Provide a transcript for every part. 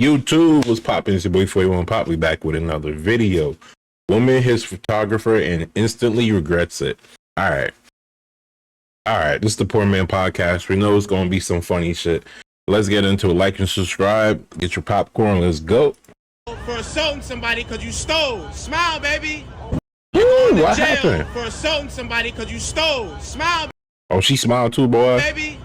YouTube was popping. It's your boy 41 Pop. We back with another video. Woman hits photographer and instantly regrets it. All right. This is the Poor Man Podcast. We know it's going to be some funny shit. Let's get into it. Like and subscribe. Get your popcorn. Let's go. For assaulting somebody because you stole. Smile, baby. Ooh, what happened? For assaulting somebody because you stole. Smile, Oh, she smiled too, boy. baby.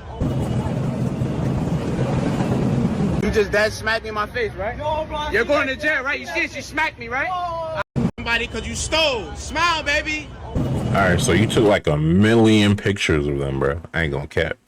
You just dead smacked me in my face, right? No, bro. You're going to jail, right? You see it? She smacked me, right? Somebody because you stole. Smile, baby. All right, so you took like 1 million pictures of them, bro. I ain't gonna cap.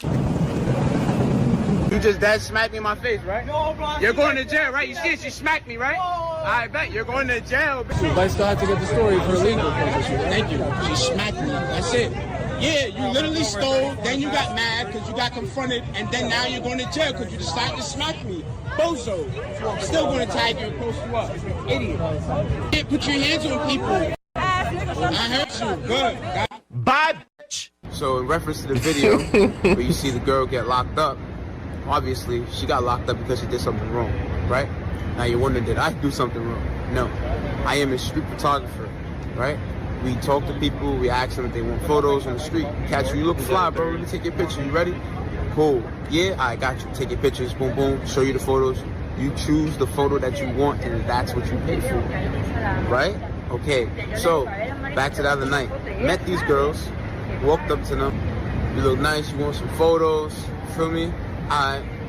You just dead smacked me in my face, right? No, bro. You're going to jail, right? You see it? She smacked me, right? I bet you're going to jail. I still have to get the story for legal purposes. Thank you. She smacked me. That's it. Yeah, you literally stole, then you got mad because you got confronted, and then now you're going to jail because you decided to smack me. Bozo. Still going to tag you and post you up. Idiot. Yeah, put your hands on people. I hurt you. Good. Bye, bitch. So in reference to the video where you see the girl get locked up, obviously she got locked up because she did something wrong, right? Now you're wondering, did I do something wrong? No. I am a street photographer, right? We talk to people, we ask them if they want photos on the street. Catch you look fly, bro, let me take your picture. You ready? Cool. Yeah, I got you. Take your pictures, boom, boom, show you the photos. You choose the photo that you want and that's what you pay for, right? Okay, so back to the other night. Met these girls, walked up to them. You look nice, you want some photos, feel me?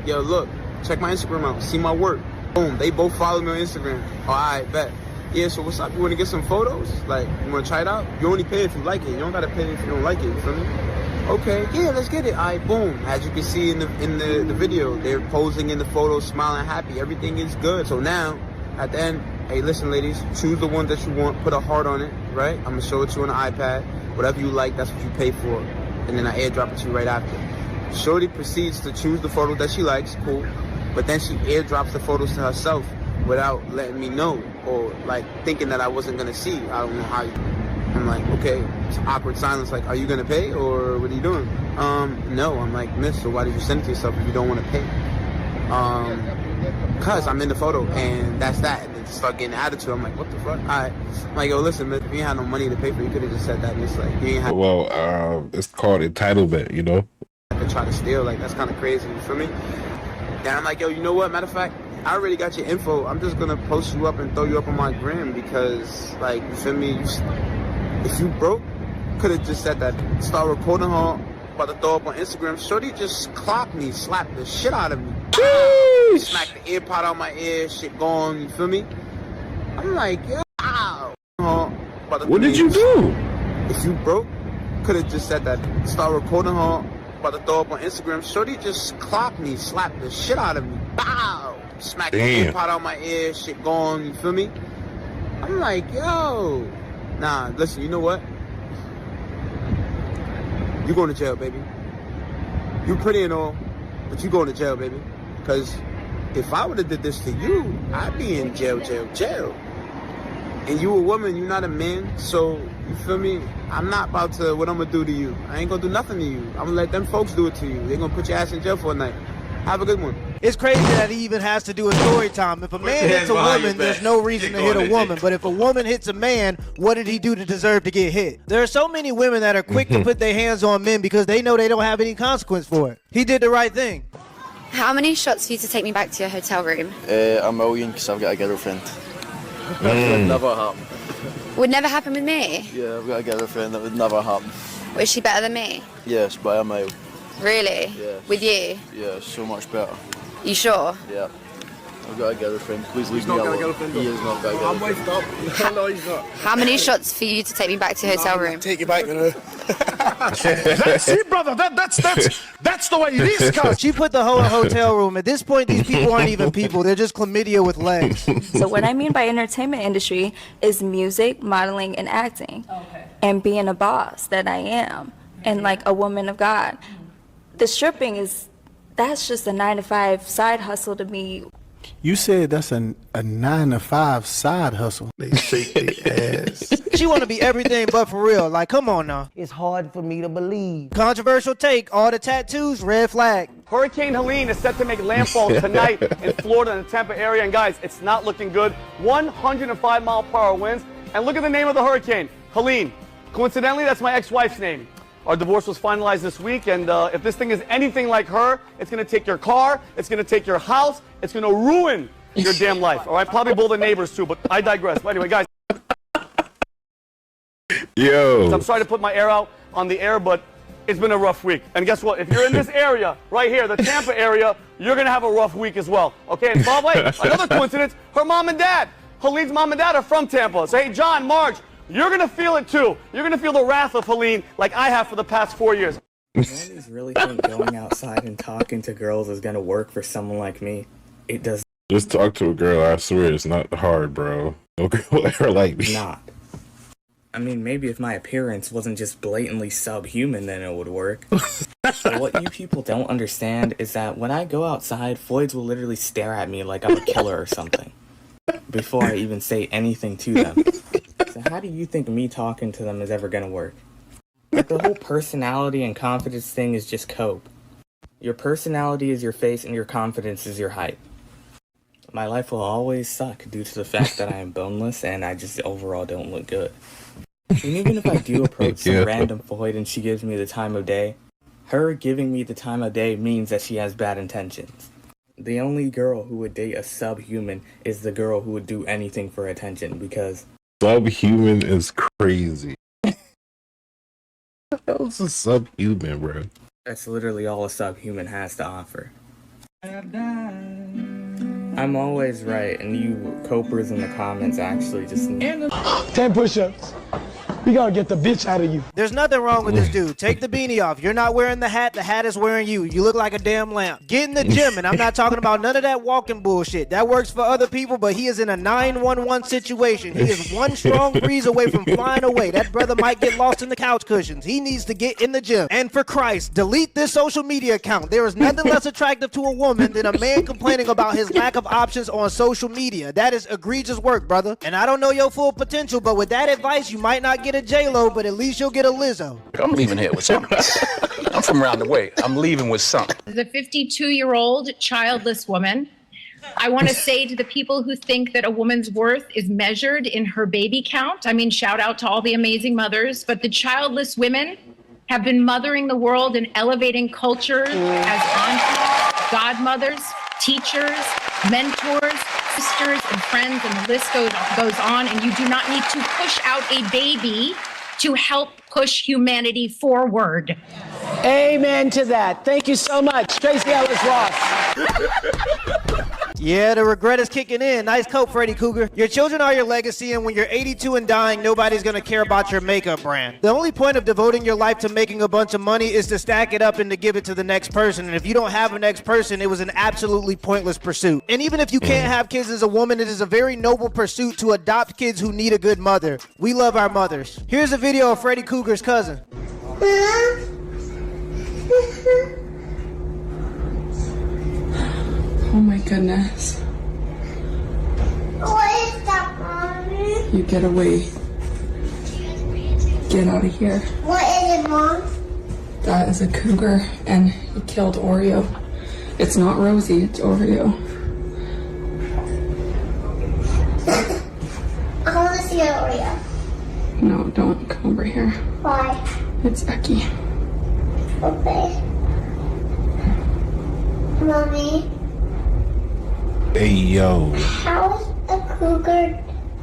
Yo, look, check my Instagram out, see my work. Boom, they both follow me on Instagram. Oh, I bet. Yeah, so what's up? You want to get some photos? Like, you want to try it out? You only pay if you like it. You don't got to pay if you don't like it, you feel me? Okay, yeah, let's get it. All right, boom. As you can see in the video, they're posing in the photos, smiling happy. Everything is good. So now, at the end, hey, listen, ladies, choose the one that you want, put a heart on it, right? I'm going to show it to you on the iPad. Whatever you like, that's what you pay for. And then I airdrop it to you right after. Shorty proceeds to choose the photo that she likes, cool. But then she airdrops the photos to herself without letting me know, or like thinking that I wasn't going to see. I don't know how I'm like, okay, it's awkward silence. Like, are you going to pay or what are you doing? No. I'm like, miss, so why did you send it to yourself if you don't want to pay? Cause I'm in the photo and that's that. And then start getting attitude. I'm like, what the fuck? I'm like, yo, listen, man, if you ain't had no money to pay for it, you could have just said that. And it's like, you ain't have it's called entitlement, you know? to try to steal. Like, that's kind of crazy. You feel me? Then I'm like, yo, you know what? Matter of fact, I already got your info. I'm just gonna post you up and throw you up on my gram because, like, you feel me? If you broke, could have just said that. Start recording her, about to throw up on Instagram. Shorty just clocked me, slapped the shit out of me. Smacked the ear pot out my ear, shit gone, you feel me? I'm like, yo, what did you do? If you broke, could have just said that. Start recording her, about to throw up on Instagram. Shorty just clocked me, slapped the shit out of me. Bow! Smacked the ear pot out my ear, shit gone, you feel me? I'm like, yo. Nah, listen, you know what? You going to jail, baby. You pretty and all, but you going to jail, baby. Because if I would have did this to you, I'd be in jail. And you a woman, you're not a man, so, you feel me? I'm not about to, what I'm going to do to you. I ain't going to do nothing to you. I'm going to let them folks do it to you. They're going to put your ass in jail for a night. Have a good one. It's crazy that he even has to do a story time. If a man hits a woman, there's no reason to hit a woman. But if a woman hits a man, what did he do to deserve to get hit? There are so many women that are quick to put their hands on men because they know they don't have any consequence for it. He did the right thing. How many shots for you to take me back to your hotel room? A million, because I've got a girlfriend. That would never happen. Would never happen with me? Yeah, I've got a girlfriend. That would never happen. Was she better than me? Yes, by a mile. Really? Yeah. With you? Yeah, so much better. You sure? Yeah. I've got a girlfriend. Please leave me alone. He has not got a girlfriend. I'm wifed up. No, he's not. How many shots for you to take me back to your hotel room? Take you back, you know. See, brother, that's the way it is, cuz. She put the whole hotel room. At this point, these people aren't even people. They're just chlamydia with legs. So what I mean by entertainment industry is music, modeling, and acting. Okay. And being a boss that I am. And like a woman of God. The stripping that's just a 9-to-5 side hustle to me. You said that's a 9 to 5 side hustle. They shake their ass. She want to be everything but for real. Like, come on now. It's hard for me to believe. Controversial take. All the tattoos, red flag. Hurricane Helene is set to make landfall tonight in Florida and the Tampa area. And guys, it's not looking good. 105-mile-per-hour winds. And look at the name of the hurricane, Helene. Coincidentally, that's my ex-wife's name. Our divorce was finalized this week, and if this thing is anything like her, it's going to take your car, it's going to take your house, it's going to ruin your damn life. All right, probably both the neighbors too, but I digress. But anyway, guys. Yo. I'm sorry to put my air out on the air, but it's been a rough week. And guess what? If you're in this area, right here, the Tampa area, you're going to have a rough week as well. Okay, and by the way, another coincidence, her mom and dad, Helene's mom and dad are from Tampa. So, hey, John, Marge, you're going to feel it too. You're going to feel the wrath of Helene like I have for the past 4 years. Ladies really think going outside and talking to girls is going to work for someone like me? It does Just talk to a girl, I swear it's not hard, bro. No girl ever like me. not. I mean, maybe if my appearance wasn't just blatantly subhuman, then it would work. But what you people don't understand is that when I go outside, Floyds will literally stare at me like I'm a killer or something before I even say anything to them. So how do you think me talking to them is ever gonna work? Like, the whole personality and confidence thing is just cope. Your personality is your face and your confidence is your height. My life will always suck due to the fact that I am boneless and I just overall don't look good. And even if I do approach some random Floyd and she gives me the time of day, her giving me the time of day means that she has bad intentions. The only girl who would date a subhuman is the girl who would do anything for attention, because subhuman is crazy. What the hell is a subhuman, bro? that's literally all a subhuman has to offer. I'm always right, and you copers in the comments actually just 10 push-ups. We gotta get the bitch out of you. There's nothing wrong with this dude. Take the beanie off. You're not wearing the hat is wearing you. You look like a damn lamp. Get in the gym, and I'm not talking about none of that walking bullshit. That works for other people, but he is in a 911 situation. He is one strong breeze away from flying away. That brother might get lost in the couch cushions. He needs to get in the gym. And for Christ, delete this social media account. There is nothing less attractive to a woman than a man complaining about his lack of options on social media. That is egregious work, brother. And I don't know your full potential, but with that advice, you might not get a J-Lo, but at least you'll get a Lizzo. I'm leaving here with something. I'm from around the way. I'm leaving with something. As a 52-year-old childless woman, I want to say to the people who think that a woman's worth is measured in her baby count, I mean, shout out to all the amazing mothers, but the childless women have been mothering the world and elevating culture as aunties, godmothers, teachers, mentors, sisters, and friends, and the list goes on. And you do not need to push out a baby to help push humanity forward. Amen to that. Thank you so much, Tracy Ellis Ross. Yeah, the regret is kicking in. Nice coat, Freddy Cougar. Your children are your legacy, and when you're 82 and dying, nobody's gonna care about your makeup brand. The only point of devoting your life to making a bunch of money is to stack it up and to give it to the next person. And if you don't have a next person, it was an absolutely pointless pursuit. And even if you can't have kids as a woman, it is a very noble pursuit to adopt kids who need a good mother. We love our mothers. Here's a video of Freddy Cougar's cousin. Oh my goodness. What is that, Mommy? You get away. Get out of here. What is it, Mom? That is a cougar, and he killed Oreo. It's not Rosie, it's Oreo. I want to see Oreo. No, don't come over here. Why? It's Becky. Okay. Mommy. Hey, yo. How is a cougar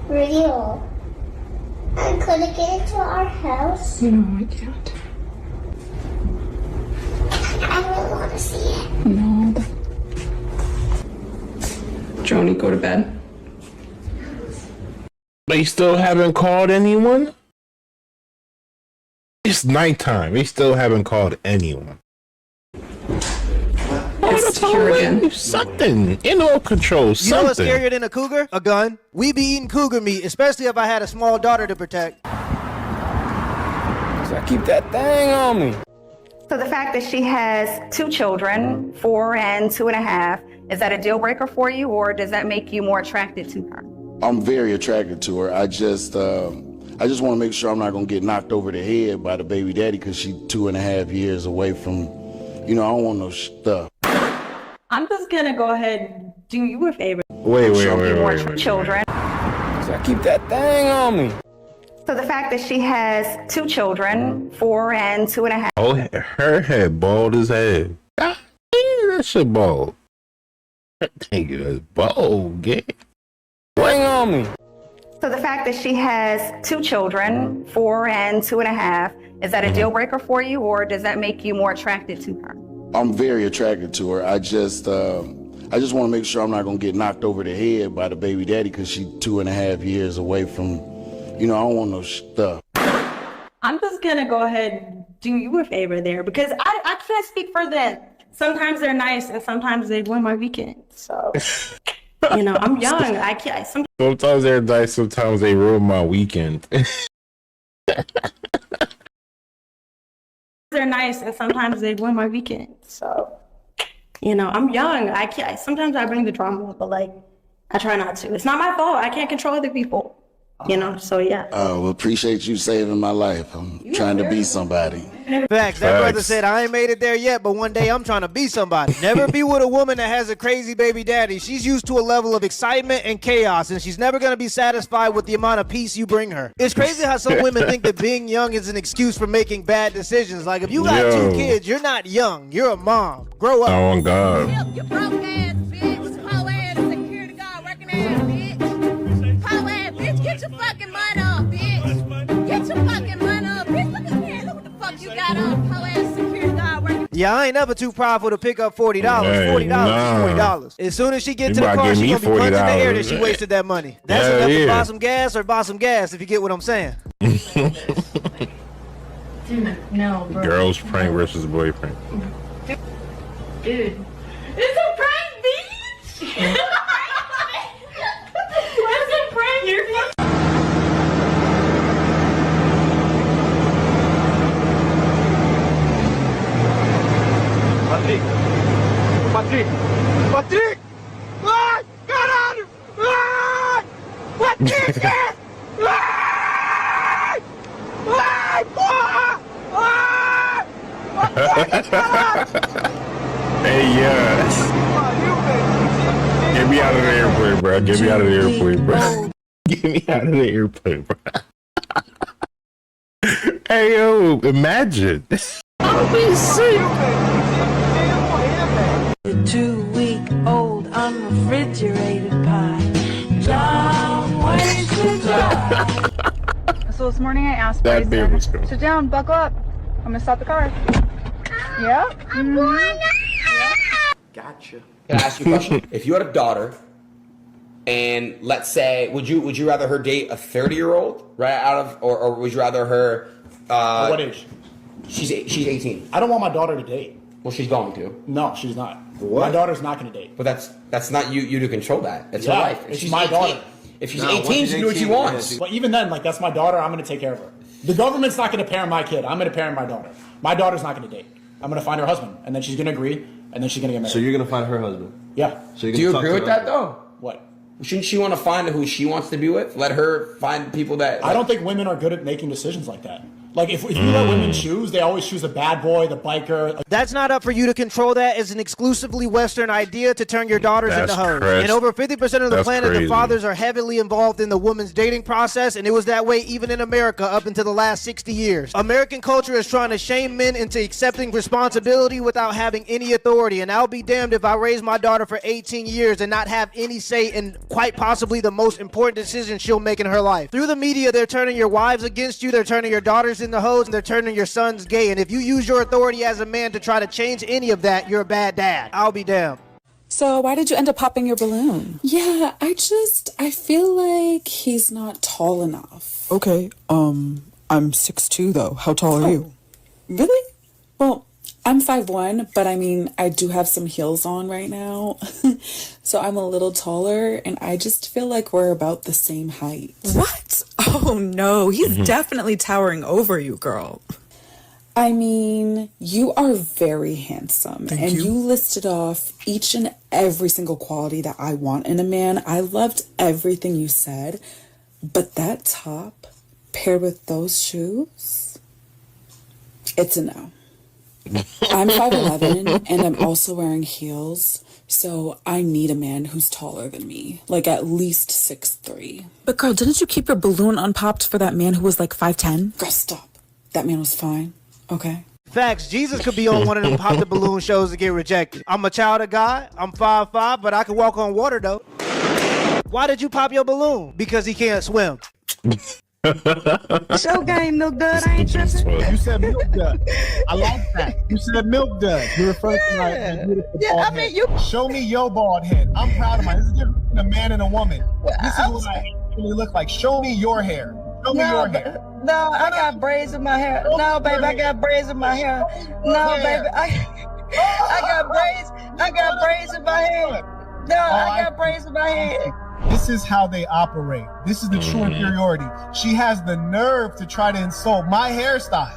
real? And could it get into our house? No, I can't. I really want to see it. No. Joni, go to bed. They still haven't called anyone? It's nighttime. They still haven't called anyone. It's here again. Something. Animal control. Something. You know what's scarier than a cougar? A gun. We be eating cougar meat, especially if I had a small daughter to protect. So I keep that thing on me. So the fact that she has 2 children, 4 and 2.5, Is that a deal breaker for you, or does that make you more attracted to her? I'm very attracted to her. I just want to make sure I'm not going to get knocked over the head by the baby daddy because she's 2.5 years away from, I don't want no stuff. I'm just gonna go ahead and do you a favor. Wait. Children. So keep that thing on me. So the fact that she has 2 children, 4 and 2.5. Oh, her head bald as hell. God, that shit bald. That thing is bald, gay. Thing on me. So the fact that she has 2 children, 4 and 2.5, is that a deal breaker for you, or does that make you more attracted to her? I'm very attracted to her. I just want to make sure I'm not going to get knocked over the head by the baby daddy because she's 2.5 years away from, I don't want no stuff. I'm just gonna go ahead and do you a favor there, because I can't speak for them. Sometimes they're nice and sometimes they ruin my weekend. So, I'm young. I can't. Sometimes they're nice, sometimes they ruin my weekend. They're nice and sometimes they ruin my weekend. So, I'm young. I can't. Sometimes I bring the drama, but I try not to. It's not my fault. I can't control other people. So yeah. Well, appreciate you saving my life. I'm trying to be somebody. Facts. That brother said, I ain't made it there yet, but one day I'm trying to be somebody. Never be with a woman that has a crazy baby daddy. She's used to a level of excitement and chaos, and she's never going to be satisfied with the amount of peace you bring her. It's crazy how some women think that being young is an excuse for making bad decisions. Like, if you got 2 kids, you're not young. You're a mom. Grow up. Oh, God. You broke ass bitch. Hoe ass security guard working ass bitch. Hoe ass bitch. Get your fucking money up, bitch. Get your fucking money up, bitch. Look at me. Look what the fuck you got on. Hoe ass security guard working. Yeah, I ain't never too prideful to pick up $40. $40 is $40. As soon as she get to the car, she gonna be punching the air that she wasted that money. That's enough to buy some gas or buy some gas, if you get what I'm saying. No, bro. Girls prank versus boyfriend. Dude. It's a prank, bitch! It's a prank, you're Patrick! Ai, caralho! Ai! Patrick! Ai! Ai, porra! Ai! Hey, yes. Get me out of the airplane, bro. Get me out of the airplane, bro. Get me out of the airplane, bro. Hey, yo, imagine. I'll be sick. The 2-week-old unrefrigerated pie. John Wayne's to drive. So this morning I asked That beer was Bryson, cool. sit down, buckle up. I'm gonna stop the car. Yeah? Gotcha. Can I ask you a question? If you had a daughter, and let's say, would you rather her date a 30-year-old right or would you rather her? What age? She's 18. I don't want my daughter to date. Well, she's going to. No, she's not. What? My daughter's not going to date. But that's not you to control that. That's her Yeah, life. If it's she's my 18 daughter. If she's 18, she can do what she wants. But even then, that's my daughter. I'm going to take care of her. The government's not going to parent my kid. I'm going to parent my daughter. My daughter's not going to date. I'm going to find her husband, and then she's going to agree, and then she's going to get married. So you're gonna find her husband? Yeah. So Do you agree with that though? What? Shouldn't she want to find who she wants to be with? Let her find people that. I don't think women are good at making decisions like that. Like, if you let women choose, they always choose the bad boy, the biker. That's not up for you to control. That is an exclusively Western idea to turn your daughters into hoes. And over 50% of the planet, the fathers are heavily involved in the woman's dating process, and it was that way even in America up until the last 60 years. American culture is trying to shame men into accepting responsibility without having any authority, and I'll be damned if I raise my daughter for 18 years and not have any say in quite possibly the most important decision she'll make in her life. Through the media, they're turning your wives against you, they're turning your daughters into hoes, and they're turning your sons gay, and if you use your authority as a man to try to change any of that, you're a bad dad. I'll be damned. So why did you end up popping your balloon? Yeah, I feel like he's not tall enough. Okay, I'm 6'2" though. How tall are you? Really? Well, I'm 5'1", but I mean, I do have some heels on right now. So I'm a little taller, and I just feel like we're about the same height. What? Oh no, he's definitely towering over you, girl. I mean, you are very handsome. Thank and you. you listed off each and every single quality that I want in a man. I loved everything you said. But that top paired with those shoes, it's a no. I'm 5'11", and I'm also wearing heels. So I need a man who's taller than me, like at least 6'3". But girl, didn't you keep your balloon unpopped for that man who was like 5'10"? Girl, stop. That man was fine. Okay. Facts. Jesus could be on one of them pop the balloon shows and get rejected. I'm a child of God. I'm 5'5", but I can walk on water though. Why did you pop your balloon? Because he can't swim. Show game, Milk Dud. I ain't tripping. You said Milk Dud. I like that. You said Milk Dud. You referred to my beautiful bald head. Show me your bald head. I'm proud of mine. This is different between a man and a woman. This is what I actually look like. Show me your hair. Show me your hair. No, I got braids in my hair. No, baby, I got braids in my hair. No, baby, I got braids. I got braids in my hair. No, I got braids in my hair. This is how they operate. This is the true inferiority. She has the nerve to try to insult my hairstyle.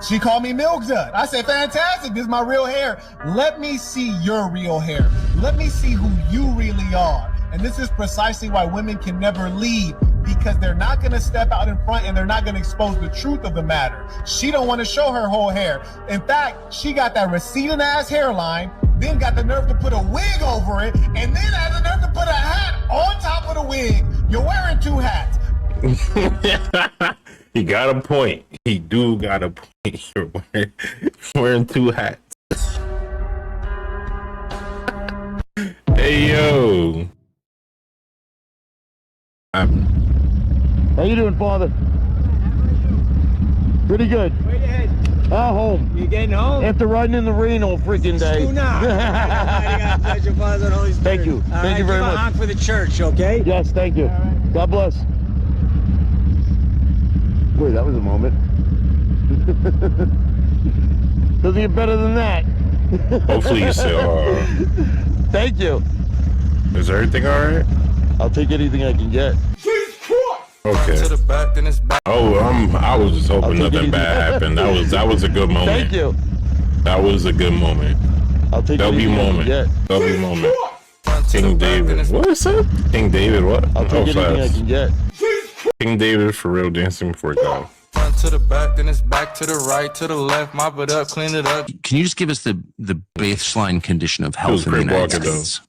She called me Milk Dud. I said, fantastic, this is my real hair. Let me see your real hair. Let me see who you really are. And this is precisely why women can never lead, because they're not gonna step out in front and they're not gonna expose the truth of the matter. She don't wanna show her whole hair. In fact, she got that receding ass hairline, then got the nerve to put a wig over it, and then has the nerve to put a hat on top of the wig. You're wearing two hats. He got a point. He do got a point. You're wearing two hats. Hey, yo. How you doing, Father? Pretty good. Where you heading? Home. You getting home? After riding in the rain all freaking day. Thank you. Thank you very much. Honk for the church, okay? Yes, thank you. Right. God bless. Wait, that was a moment. Doesn't get better than that. Hopefully you say, Thank you. Is everything all right? I'll take anything I can get. Okay. I was just hoping nothing bad happened. That was a good moment. Thank you. That was a good moment. I'll take W moment. W moment. King David. What is that? King David what? I'll take anything I can get. King David for real dancing before God. Front to the back, then it's back to the right, to the left, mop it up, clean it up. Can you just give us the baseline condition of health in the United States?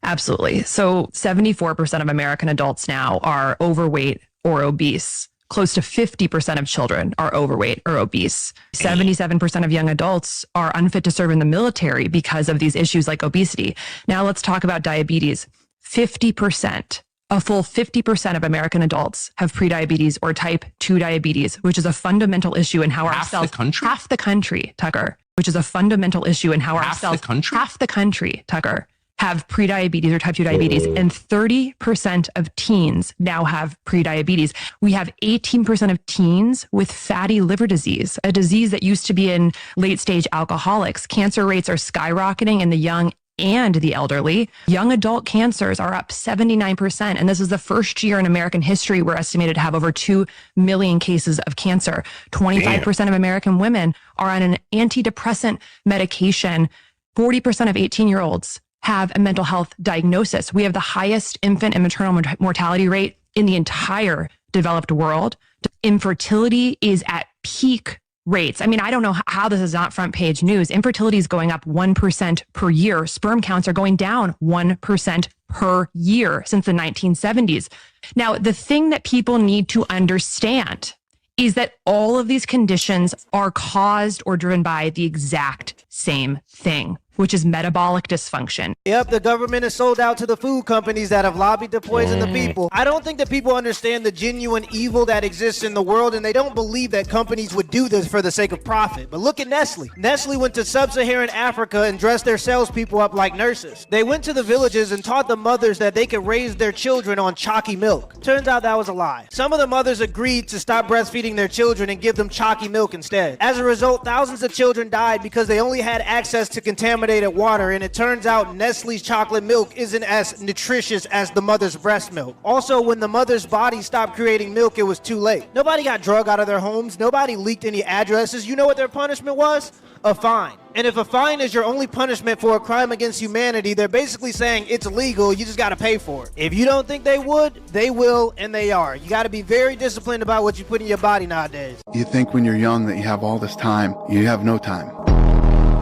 Absolutely. So 74% of American adults now are overweight or obese. Close to 50% of children are overweight or obese. 77% of young adults are unfit to serve in the military because of these issues like obesity. Now let's talk about diabetes. 50%, a full 50% of American adults have prediabetes or type 2 diabetes, which is a fundamental issue in how our cells... Half the country, Tucker, which is a fundamental issue in how our cells... Half the country, Tucker, have prediabetes or type 2 diabetes, and 30% of teens now have prediabetes. We have 18% of teens with fatty liver disease, a disease that used to be in late stage alcoholics. Cancer rates are skyrocketing in the young and the elderly. Young adult cancers are up 79%. And this is the first year in American history we're estimated to have over 2 million cases of cancer. 25% of American women are on an antidepressant medication. 40% of 18-year-olds have a mental health diagnosis. We have the highest infant and maternal mortality rate in the entire developed world. Infertility is at peak rates. I mean, I don't know how this is not front page news. Infertility is going up 1% per year. Sperm counts are going down 1% per year since the 1970s. Now, the thing that people need to understand is that all of these conditions are caused or driven by the exact same thing, which is metabolic dysfunction. Yep, the government is sold out to the food companies that have lobbied to poison the people. I don't think that people understand the genuine evil that exists in the world, and they don't believe that companies would do this for the sake of profit. But look at Nestle. Nestle went to sub-Saharan Africa and dressed their salespeople up like nurses. They went to the villages and taught the mothers that they could raise their children on chalky milk. Turns out that was a lie. Some of the mothers agreed to stop breastfeeding their children and give them chalky milk instead. As a result, thousands of children died because they only had access to contaminated fluoridated water, and it turns out Nestle's chocolate milk isn't as nutritious as the mother's breast milk. Also, when the mother's body stopped creating milk, it was too late. Nobody got drug out of their homes. Nobody leaked any addresses. You know what their punishment was? A fine. And if a fine is your only punishment for a crime against humanity, they're basically saying it's illegal, you just gotta pay for it. If you don't think they would, they will, and they are. You gotta be very disciplined about what you put in your body nowadays. You think when you're young that you have all this time. You have no time.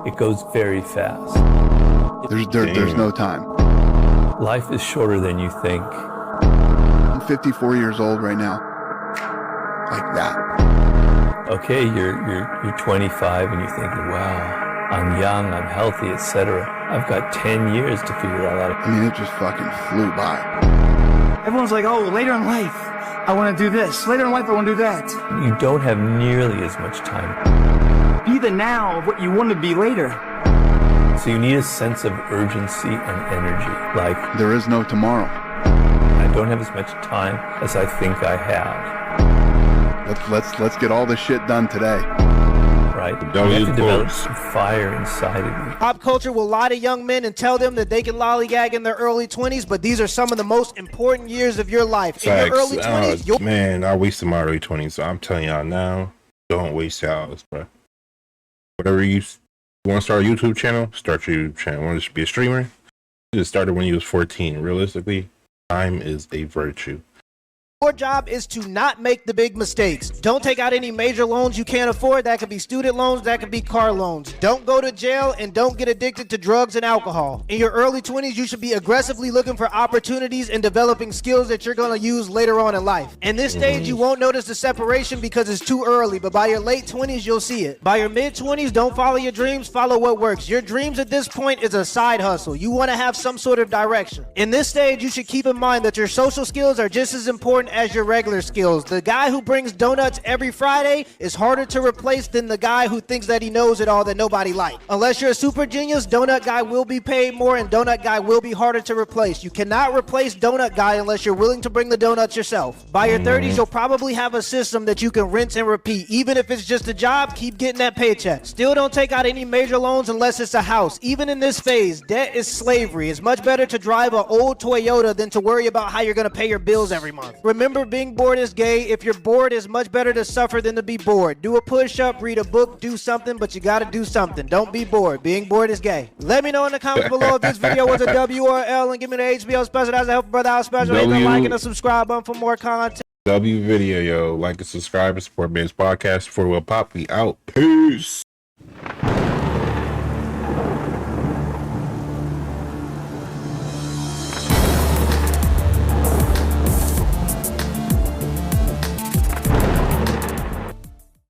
It goes very fast. There's no time. Life is shorter than you think. I'm 54 years old right now. Like that. Okay, you're 25 and you're thinking, wow, I'm young, I'm healthy, etc. I've got 10 years to figure it all out. I mean, it just fucking flew by. Everyone's like, oh, later in life, I want to do this. Later in life, I want to do that. You don't have nearly as much time. Be the now of what you want to be later. So you need a sense of urgency and energy. Like, there is no tomorrow. I don't have as much time as I think I have. Let's get all this shit done today. Right? You have to develop some fire inside of you. Pop culture will lie to young men and tell them that they can lollygag in their early 20s, but these are some of the most important years of your life. In your early 20s, man, I wasted my early 20s, so I'm telling y'all now, don't waste y'all's, bro. Whatever you want to start a YouTube channel, start your YouTube channel. Want to be a streamer? You just started when you was 14. Realistically, time is a virtue. Your job is to not make the big mistakes. Don't take out any major loans you can't afford. That could be student loans, that could be car loans. Don't go to jail, and don't get addicted to drugs and alcohol. In your early 20s, you should be aggressively looking for opportunities and developing skills that you're going to use later on in life. In this stage, you won't notice the separation because it's too early, but by your late 20s, you'll see it. By your mid-20s, don't follow your dreams, follow what works. Your dreams at this point is a side hustle. You want to have some sort of direction. In this stage, you should keep in mind that your social skills are just as important as your regular skills. The guy who brings donuts every Friday is harder to replace than the guy who thinks that he knows it all that nobody likes. Unless you're a super genius, donut guy will be paid more and donut guy will be harder to replace. You cannot replace donut guy unless you're willing to bring the donuts yourself. By your 30s, you'll probably have a system that you can rinse and repeat. Even if it's just a job, keep getting that paycheck. Still don't take out any major loans unless it's a house. Even in this phase, debt is slavery. It's much better to drive an old Toyota than to worry about how you're going to pay your bills every month. Remember, being bored is gay. If you're bored, it's much better to suffer than to be bored. Do a push-up, read a book, do something, but you gotta do something. Don't be bored. Being bored is gay. Let me know in the comments below if this video was a W or L, and give me the HBO special. That's a help brother out special. Hit the like and the subscribe button for more content. W video, yo. Like and subscribe and support Man's Podcast. For Will Pop, we out. Peace.